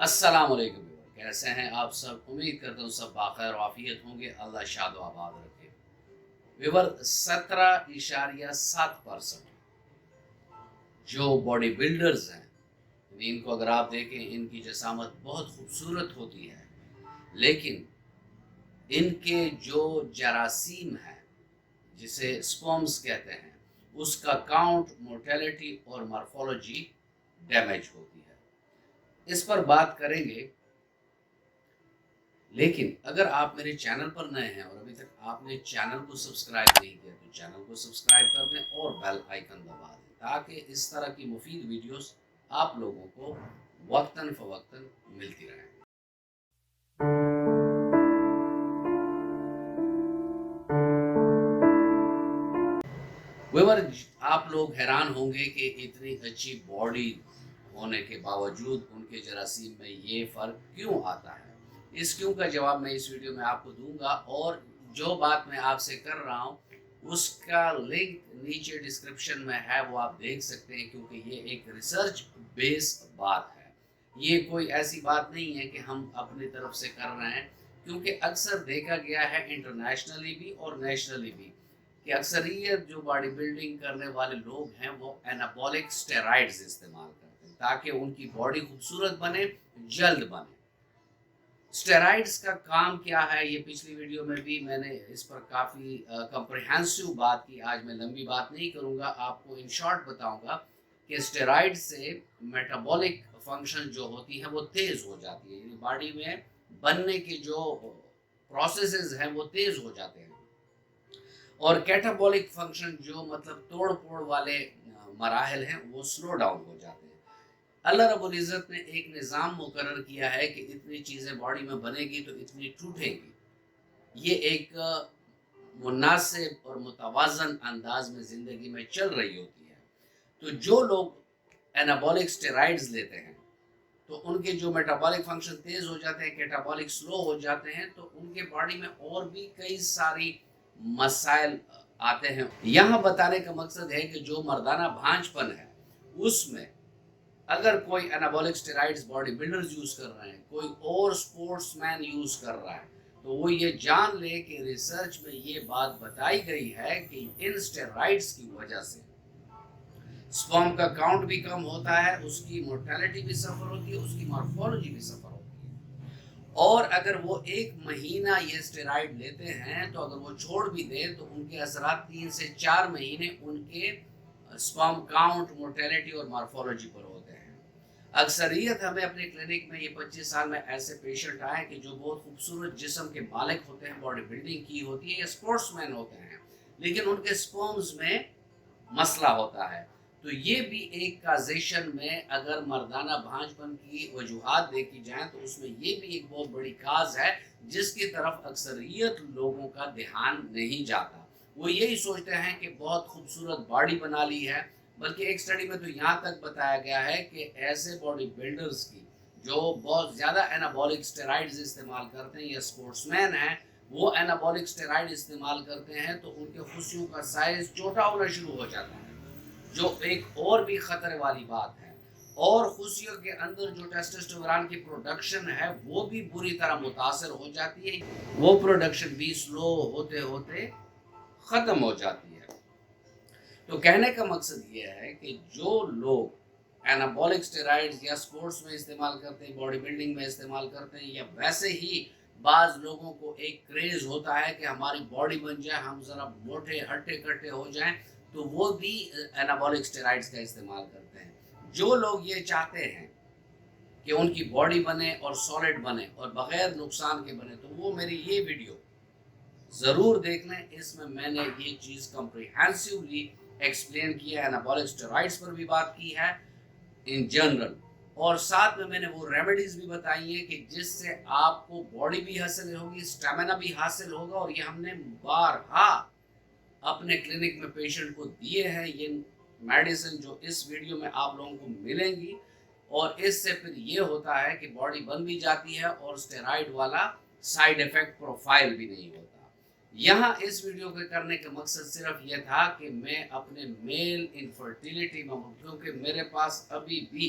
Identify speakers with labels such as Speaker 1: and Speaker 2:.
Speaker 1: السلام علیکم ویور، کیسے ہیں آپ سب؟ امید کرتا ہوں سب باخیر و عافیت ہوں گے، اللہ شاد و آباد رکھے۔ ویور، 17.7% جو باڈی بلڈرز ہیں، ان کو اگر آپ دیکھیں ان کی جسامت بہت خوبصورت ہوتی ہے، لیکن ان کے جو جراثیم ہے جسے سپومز کہتے ہیں، اس کا کاؤنٹ، مورٹیلٹی اور مارفولوجی ڈیمیج ہوتی ہے۔ اس پر بات کریں گے، لیکن اگر آپ میرے چینل پر نئے ہیں اور ابھی تک آپ نے چینل کو سبسکرائب نہیں کیا تو چینل کو سبسکرائب کر دیں اور بیل آئیکن دبا دیں تاکہ اس طرح کی مفید ویڈیوز آپ لوگوں کو وقتاً فوقتاً ملتی رہیں۔ ویور، آپ لوگ حیران ہوں گے کہ اتنی اچھی باڈی ہونے کے باوجود ان کے جراثیم میں یہ فرق کیوں آتا ہے؟ اس کیوں کا جواب میں اس ویڈیو میں آپ کو دوں گا، اور جو بات میں آپ سے کر رہا ہوں اس کا لنک نیچے ڈسکرپشن میں ہے، وہ آپ دیکھ سکتے ہیں، کیونکہ یہ ایک ریسرچ بیس بات ہے۔ یہ کوئی ایسی بات نہیں ہے کہ ہم اپنی طرف سے کر رہے ہیں، کیونکہ اکثر دیکھا گیا ہے انٹرنیشنلی بھی اور نیشنلی بھی کہ اکثریت جو باڈی بلڈنگ کرنے والے لوگ ہیں وہ اینابولک اسٹیرائڈز استعمال کرتے ہیں تاکہ ان کی باڈی خوبصورت بنے، جلد بنے۔ اسٹیرائڈز کا کام کیا ہے، یہ پچھلی ویڈیو میں بھی میں نے اس پر کافی کمپریہنسو بات کی، آج میں لمبی بات نہیں کروں گا، آپ کو ان شارٹ بتاؤں گا کہ اسٹیرائڈ سے میٹابولک فنکشن جو ہوتی ہے وہ تیز ہو جاتی ہے، یعنی باڈی میں بننے کے جو پروسیسز ہیں وہ تیز ہو جاتے ہیں، اور کیٹابولک فنکشن جو مطلب توڑ پھوڑ والے مراحل ہیں وہ سلو ڈاؤن ہو جاتے ہیں۔ اللہ رب العزت نے ایک نظام مقرر کیا ہے کہ اتنی چیزیں باڈی میں بنے گی تو اتنی ٹوٹیں گی۔ یہ ایک مناسب اور متوازن انداز میں زندگی میں چل رہی ہوتی ہے۔ تو جو لوگ اینابولک اسٹیرائڈز لیتے ہیں تو ان کے جو میٹابولک فنکشن تیز ہو جاتے ہیں، کیٹابولک سلو ہو جاتے ہیں، تو ان کے باڈی میں اور بھی کئی ساری مسائل آتے ہیں۔ یہاں بتانے کا مقصد ہے کہ جو مردانہ بھانج پن ہے اس میں اگر کوئی انابولک اسٹیرائڈز باڈی بلڈرز یوز کر رہے ہیں، کوئی اور سپورٹس مین یوز کر رہا ہے، تو وہ یہ جان لے کہ ریسرچ میں یہ بات بتائی گئی ہے کہ ان اسٹیرائڈز کی وجہ سے سپرم کا کاؤنٹ بھی کم ہوتا ہے، اس کی مورٹیلٹی بھی سفر ہوتی ہے، اس کی مارفولوجی بھی سفر ہوتی ہے، اور اگر وہ 1 مہینہ یہ اسٹیرائڈ لیتے ہیں تو اگر وہ چھوڑ بھی دیں تو ان کے اثرات 3 سے 4 مہینے ان کے سپرم کاؤنٹ، مورٹیلٹی اور مارفولوجی پر ہوتے ہیں۔ اکثریت ہمیں اپنے کلینک میں یہ 25 سال میں ایسے پیشنٹ آئے کہ جو بہت خوبصورت جسم کے مالک ہوتے ہیں، باڈی بلڈنگ کی ہوتی ہے یا اسپورٹس مین ہوتے ہیں، لیکن ان کے سپرمز میں مسئلہ ہوتا ہے۔ تو یہ بھی ایک کازیشن میں اگر مردانہ بھانج پن کی وجوہات دیکھی جائیں تو اس میں یہ بھی ایک بہت بڑی کاز ہے جس کی طرف اکثریت لوگوں کا دھیان نہیں جاتا۔ وہ یہی سوچتے ہیں کہ بہت خوبصورت باڈی بنا لی ہے، بلکہ ایک سٹڈی میں تو یہاں تک بتایا گیا ہے کہ ایسے باڈی بلڈرز کی جو بہت زیادہ اینابولک اسٹیرائڈز استعمال کرتے ہیں یا سپورٹس مین ہیں، وہ اینابولک اسٹیرائڈ استعمال کرتے ہیں تو ان کے خصیوں کا سائز چھوٹا ہونا شروع ہو جاتا ہے، جو ایک اور بھی خطرے والی بات ہے، اور خصیوں کے اندر جو ٹیسٹوسٹیرون کی پروڈکشن ہے وہ بھی بری طرح متاثر ہو جاتی ہے، وہ پروڈکشن بھی سلو ہوتے ہوتے ختم ہو جاتی ہے۔ تو کہنے کا مقصد یہ ہے کہ جو لوگ اینابولک اسٹیرائڈز یا سپورٹس میں استعمال کرتے ہیں، باڈی بلڈنگ میں استعمال کرتے ہیں، یا ویسے ہی بعض لوگوں کو ایک کریز ہوتا ہے کہ ہماری باڈی بن جائے، ہم ذرا موٹے ہٹے کٹے ہو جائیں، تو وہ بھی اینابولک اسٹیرائڈز کا استعمال کرتے ہیں۔ جو لوگ یہ چاہتے ہیں کہ ان کی باڈی بنے اور سالڈ بنے اور بغیر نقصان کے بنے، تو وہ میری یہ ویڈیو ضرور دیکھ لیں، اس میں نے یہ چیز کمپریہنسولی ایکسپلین کیا ہے، اینابولک اسٹیرائڈز پر بھی بات کی ہے ان جنرل، اور ساتھ میں نے وہ ریمیڈیز بھی بتائی ہیں کہ جس سے آپ کو باڈی بھی حاصل ہوگی، اسٹیمنا بھی حاصل ہوگا، اور یہ ہم نے بارہا اپنے کلینک میں پیشنٹ کو دیے ہیں یہ میڈیسن جو اس ویڈیو میں آپ لوگوں کو ملیں گی، اور اس سے پھر یہ ہوتا ہے کہ باڈی بن بھی جاتی ہے اور اسٹیرائڈ والا سائیڈ ایفیکٹ پروفائل بھی نہیں ہوتا۔ یہاں اس ویڈیو کے کرنے کا مقصد صرف یہ تھا کہ میں اپنے میل انفرٹیلٹی میں ہوں، کیونکہ میرے پاس ابھی بھی